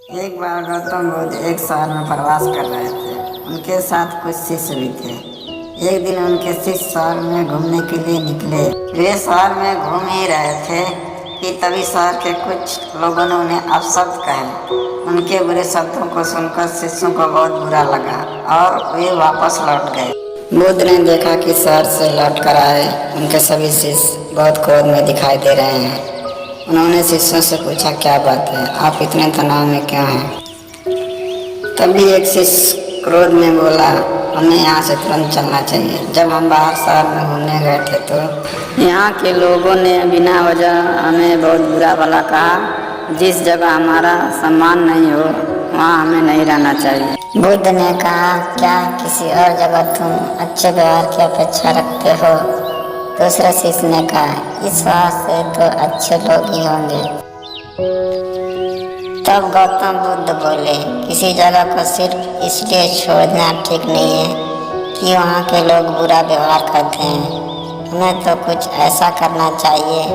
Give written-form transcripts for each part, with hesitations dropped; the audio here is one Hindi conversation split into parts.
एक बार गौतम बुद्ध एक शहर में प्रवास कर रहे थे। उनके साथ कुछ शिष्य भी थे। एक दिन उनके शिष्य शहर में घूमने के लिए निकले। वे शहर में घूम ही रहे थे कि तभी शहर के कुछ लोगों ने उन्हें अपशब्द कहे। उनके बुरे शब्दों को सुनकर शिष्यों को बहुत बुरा लगा और वे वापस लौट गए। बुद्ध ने देखा कि शहर से लौट कर आए उनके सभी शिष्य बहुत क्रोध में दिखाई दे रहे हैं। उन्होंने शिष्यों से पूछा, क्या बात है, आप इतने तनाव में क्यों हैं? तभी एक शिष्य क्रोध में बोला, हमें यहाँ से तुरंत चलना चाहिए। जब हम बाहर शहर में घूमने गए थे तो यहाँ के लोगों ने बिना वजह हमें बहुत बुरा भला कहा। जिस जगह हमारा सम्मान नहीं हो वहाँ हमें नहीं रहना चाहिए। बुद्ध ने कहा, क्या किसी और जगह तुम अच्छे व्यवहार की अपेक्षा रखते हो? दूसरे शिष्य ने कहा, इस बात से तो अच्छे लोग ही होंगे। तब गौतम बुद्ध बोले, किसी जगह को सिर्फ इसलिए छोड़ना ठीक नहीं है कि वहाँ के लोग बुरा व्यवहार करते हैं। हमें तो कुछ ऐसा करना चाहिए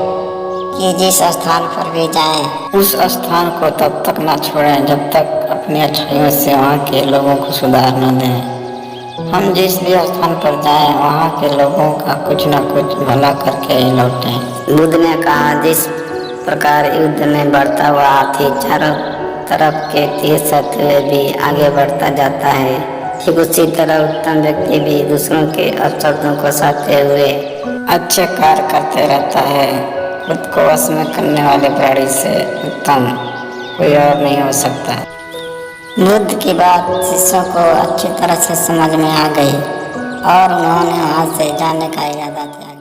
कि जिस स्थान पर भी जाएं, उस स्थान को तब तक न छोड़ें जब तक अपनी अच्छाइयों से वहाँ के लोगों को सुधार न दें। हम जिस भी स्थान पर जाएं वहाँ के लोगों का कुछ न कुछ भला करके ही लौटें। बुद्ध ने कहा, जिस प्रकार युद्ध में बढ़ता हुआ हाथी चारों तरफ के तीर सहते हुए भी आगे बढ़ता जाता है, ठीक उसी तरह उत्तम व्यक्ति भी दूसरों के अपशब्दों को सहते हुए अच्छे कार्य करते रहता है। खुद को वश में करने वाले प्राणी से उत्तम कोई और नहीं हो सकता। बुद्ध की बात शिष्यों को अच्छी तरह से समझ में आ गई और उन्होंने वहाँ से जाने का इरादा किया।